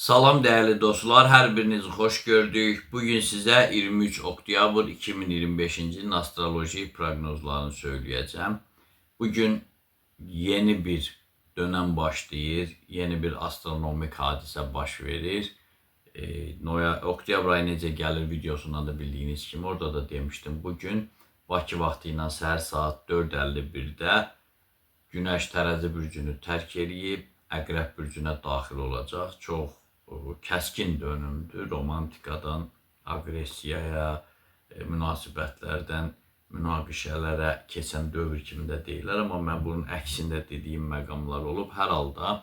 Salam değerli dostlar, hər birinizi xoş gördük. Bugün sizə 23 oktyabr 2025-ci ilin astroloji proqnozlarını söyləyəcəm. Bugün yeni bir dönəm başlayır, yeni bir astronomik hadisə baş verir. Oktyabr ayı necə gəlir videosundan da bildiyiniz kimi orada da demişdim. Bugün Bakı vaxtı ilə səhər saat 4:51-də Günəş Tərəzi bürcünü tərk edib, Əqrəb bürcünə daxil olacaq. Çox kəskin dönümdür. Romantikadan aqressiyaya, münasibətlərdən münaqişələrə keçən dövr kimi də deyirlər. Amma mən bunun əksində dediyim məqamlar olub. Hər halda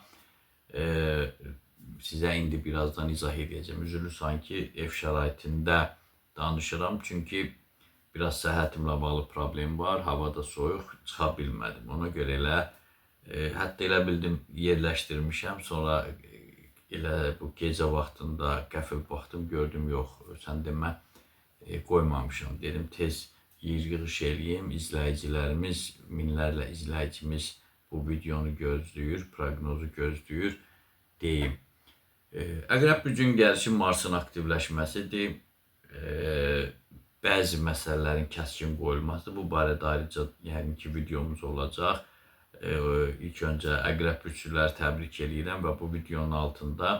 sizə indi birazdan izah edəcəm. Üzülü sanki ev şəraitində danışıram. Çünki biraz səhhətimlə bağlı problem var. Havada soyuq, çıxa bilmədim. Ona görə hətta elə bildim yerləşdirmişəm. Sonra elə bu gecə vaxtında qəfil baxdım, gördüm yox, sən demə qoymamışam. Dedim tez yığış eləyim. İzləyicilərimiz, minlərlə izləyicimiz bu videonu gözləyir, proqnozu gözləyir deyim. Əqrəb bürcünün gəlişi Marsın aktivləşməsidir. Bəzi məsələlərin kəskin qoyulması. Bu barədə ayrıca yəqin ki videomuz olacaq. İlk öncə Əqrəb bürclüləri təbrik edirəm və bu videonun altında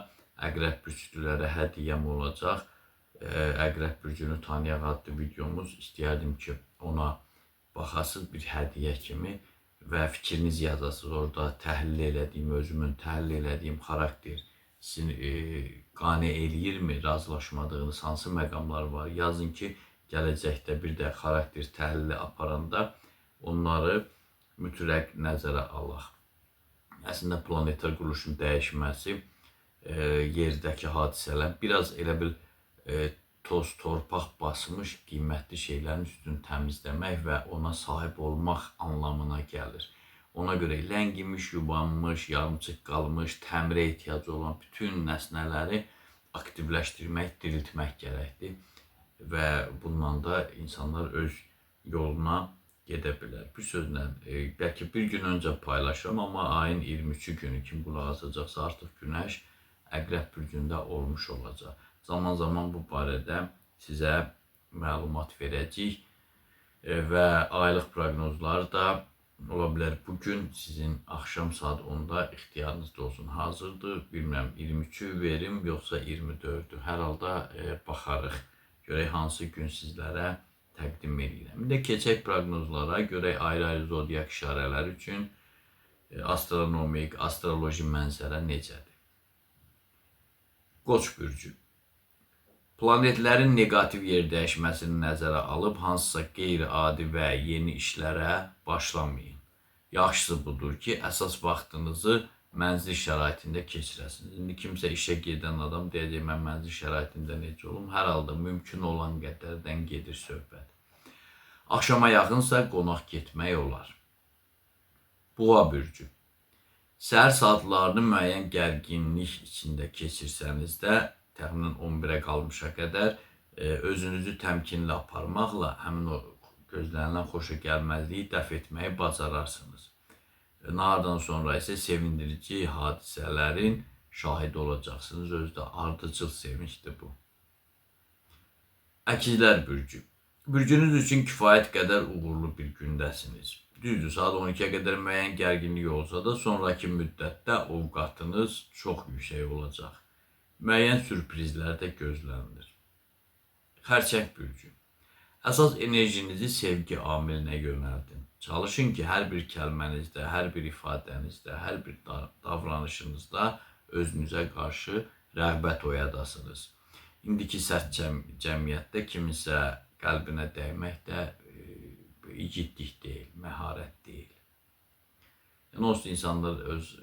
Əqrəb bürclülərə hədiyyəm olacaq. Əqrəb bürcünü tanıyaq adlı videomuz. İstəyərdim ki ona baxasınız bir hədiyyə kimi və fikriniz yazasınız. Orada təhlil elədiyim, özümün təhlil elədiyim xarakter sizin qane eləyirmi, razılaşmadığınız hansı məqamlar var? Yazın ki gələcəkdə bir də xarakter təhlili aparanda onları mütləq nəzərə alaq. Əslində planetar quruluşun dəyişməsi, yerdəki hadisələr biraz elə bil toz, torpaq basmış qiymətli şeylərin üstünü təmizləmək və ona sahib olmaq anlamına gəlir. Ona görə ləngimiş, yubanmış, yarımçıq qalmış, təmirə ehtiyacı olan bütün nəsnələri aktivləşdirmək, diriltmək gərəkdir və bundan da insanlar öz yoluna gedə bilər. Bir sözlə, bəlkə bir gün öncə paylaşıram, amma ayın 23-cü günü kim qulaq asacaqsa artıq Günəş Əqrəb bürcündə olmuş olacaq. Zaman zaman bu barədə sizə məlumat verəcəyik və aylıq proqnozlar da ola bilər bugün sizin axşam saat 10-da ixtiyarınızda olsun. Hazırdır, bilmirəm 23-ü verim yoxsa 24-ü. Hər halda baxarıq, görək hansı gün sizlərə təqdim edirəm. İndi keçək proqnozlara, görək ayrı-ayrı zodiak işarələri üçün astronomik, astroloji mənzərə necədir? Qoç bürcü. Planetlərin negativ yer dəyişməsini nəzərə alıb hansısa qeyri-adi və yeni işlərə başlamayın. Yaxşısı budur ki, əsas vaxtınızı mənzil şəraitində keçirəsiniz. İndi kimsə işə gedən adam deyəcək, mən mənzil şəraitində necə olum? Hər halda mümkün olan qədərdən gedir söhbət. Axşama yaxınsa qonaq getmək olar. Boğa bürcü. Səhər saatlarını müəyyən gərginlik içində keçirsəniz də, təxminən 11-ə qalmışa qədər özünüzü təmkinli aparmaqla həmin o gözlənilən xoşa gəlməzliyi dəf etməyi bacararsınız. Nahardan sonra isə sevindirici hadisələrin şahid olacaqsınız. Özdə ardıcıl sevincdir bu. Əkizlər bürcü. Bürcünüz üçün kifayət qədər uğurlu bir gündəsiniz. Düzdür, saat 12-yə qədər müəyyən gərginlik olsa da, sonraki müddətdə ovqatınız çox yüksək olacaq. Müəyyən sürprizlər də gözlənilir. Xərçəng bürcü. Əsas enerjinizi sevgi amilinə yönəldin. Çalışın ki, hər bir kəlmənizdə, hər bir ifadənizdə, hər bir davranışınızda özünüzə qarşı rəğbət oyadasınız. İndiki sərt cəmiyyətdə kiminsə qəlbinə dəymək də igidlik deyil, məharət deyil. Yəni, onsuz insanlar öz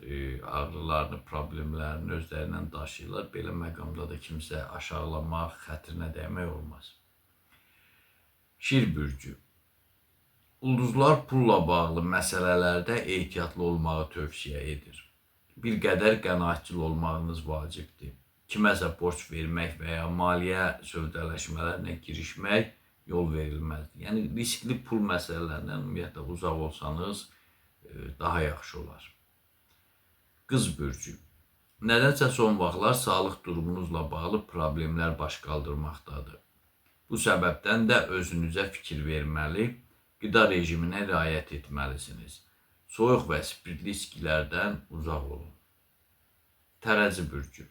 ağrılarını, problemlərini özlərindən daşıyırlar. Belə məqamda da kimsə aşağılamaq, xətrinə dəymək olmaz. Şir bürcü. Ulduzlar pulla bağlı məsələlərdə ehtiyatlı olmağı tövsiyə edir. Bir qədər qənaətçil olmağınız vacibdir. Kiməsə borc vermək və ya maliyyə sövdələşmələrinə girişmək yol verilməzdir. Yəni, riskli pul məsələlərindən ümumiyyətlə uzaq olsanız daha yaxşı olar. Qız bürcü. Nədənsə son vaxtlar sağlıq durumunuzla bağlı problemlər baş qaldırmaqdadır. Bu səbəbdən də özünüzə fikir verməli, qida rejiminə riayət etməlisiniz. Soyuq və spirtli içkilərdən uzaq olun. Tərəzi bürcü.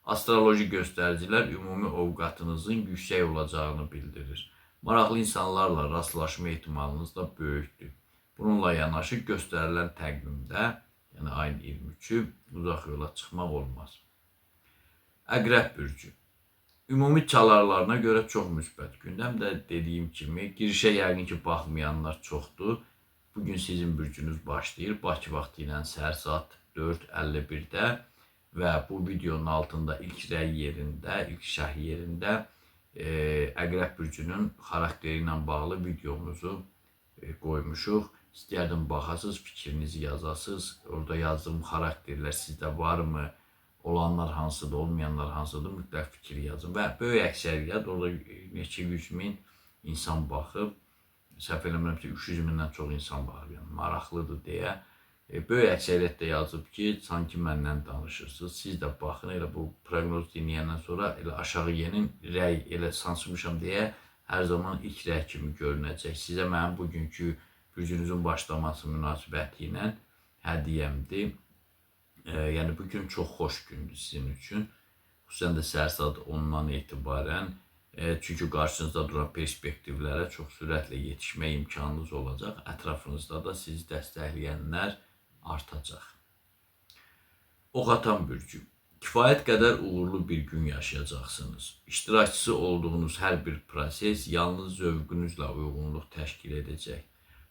Astroloji göstəricilər ümumi ovqatınızın yüksək olacağını bildirir. Maraqlı insanlarla rastlaşma ehtimalınız da böyükdür. Bununla yanaşı göstərilən təqvimdə, yəni ayın 23-ü, uzaq yola çıxmaq olmaz. Əqrəb bürcü. Ümumi çalarlarına görə çox müsbət gündəm də dediyim kimi, girişə yəqin ki baxmayanlar çoxdur. Bugün sizin bürcünüz başlayır. Bakı vaxtı ilə səhər saat 4:51-də və bu videonun altında ilk rəy yerində, ilk şərh yerində Əqrəb bürcünün xarakteri ilə bağlı videomuzu qoymuşuq. İstəyərdim baxasınız, fikrinizi yazasınız. Orada yazdığım xarakterlər sizdə varmı? Olanlar hansıdır, olmayanlar hansıdır? Mütləq fikir yazın. Və böyük əksəriyyət, orada neçə 100 min insan baxıb, səhv eləmirəmsə 300 mindən çox insan baxıb, yəni maraqlıdır deyə. Böyük əksəriyyət də yazıb ki, sanki məndən danışırsınız. Siz də baxın, elə bu proqnoz dinləyəndən sonra elə aşağı yenin rəy elə sancmışam deyə hər zaman ilk rəy kimi görünəcək. Sizə mənim bugünkü bürcünüzün başlaması münasibəti ilə hədiyyəmdir. Yəni bugün çox xoş gündür sizin üçün. Xüsusən də səhər saat 10-dan etibarən. Çünki qarşınızda duran perspektivlərə çox sürətlə yetişmə imkanınız olacaq. Ətrafınızda da sizi dəstəkləyənlər artacaq. Ox atan bürcü. Kifayət qədər uğurlu bir gün yaşayacaqsınız. İştirakçısı olduğunuz hər bir proses yalnız zövqünüzlə uyğunluq təşkil edəcək.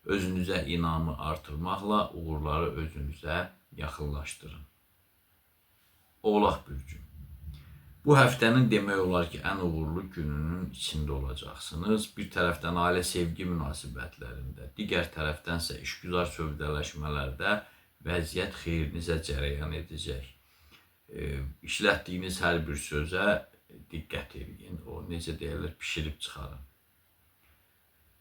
Özünüzə inamı artırmaqla uğurları özünüzə yaxınlaşdırın. Oğlaq bürcü. Bu həftənin demək olar ki, ən uğurlu gününün içində olacaqsınız. Bir tərəfdən ailə sevgi münasibətlərində, digər tərəfdənsə işgüzar sövdələşmələrdə vəziyyət xeyrinizə cərəyan edəcək. İşlətdiyiniz hər bir sözə diqqət edin. O, necə deyirlər, pişirib çıxarın.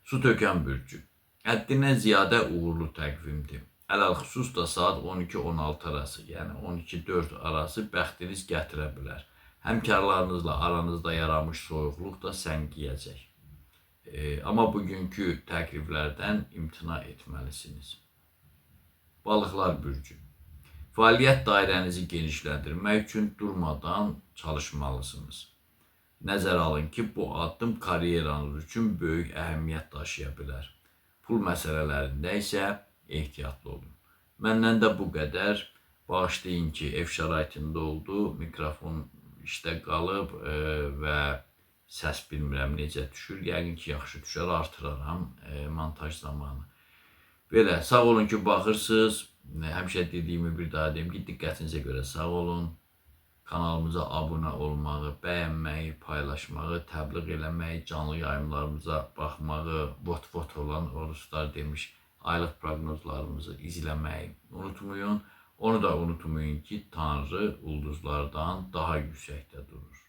Su tökən bürcü. Həddindən ziyadə uğurlu təqvimdir. Ələlxüsus da saat 12-16 arası, yəni 12-4 arası bəxtiniz gətirə bilər. Həmkarlarınızla aranızda yaranmış soyuqluq da səngiyəcək. Amma bugünkü təqriblərdən imtina etməlisiniz. Balıqlar bürcü. Fəaliyyət dairənizi genişləndirmək üçün durmadan çalışmalısınız. Nəzərə alın ki, bu addım karyeranız üçün böyük əhəmiyyət daşıya bilər. Pul məsələlərində isə ehtiyatlı olun. Məndən də bu qədər. Bağışlayın ki, ev şəraitində oldu, mikrofon işdə qalıb və səs bilmirəm necə düşür. Yəqin ki, yaxşı düşər, artıraram montaj zamanı. Belə, sağ olun ki, baxırsınız. Həmişə dediyimi bir daha deyim ki, diqqətinizə görə sağ olun. Kanalımıza abunə olmağı, bəyənməyi, paylaşmağı, təbliğ eləməyi, canlı yayımlarımıza baxmağı, vot olan ruslar demiş, aylıq proqnozlarımızı izləməyi unutmayın. Onu da unutmayın ki, Tanrı ulduzlardan daha yüksəkdə durur.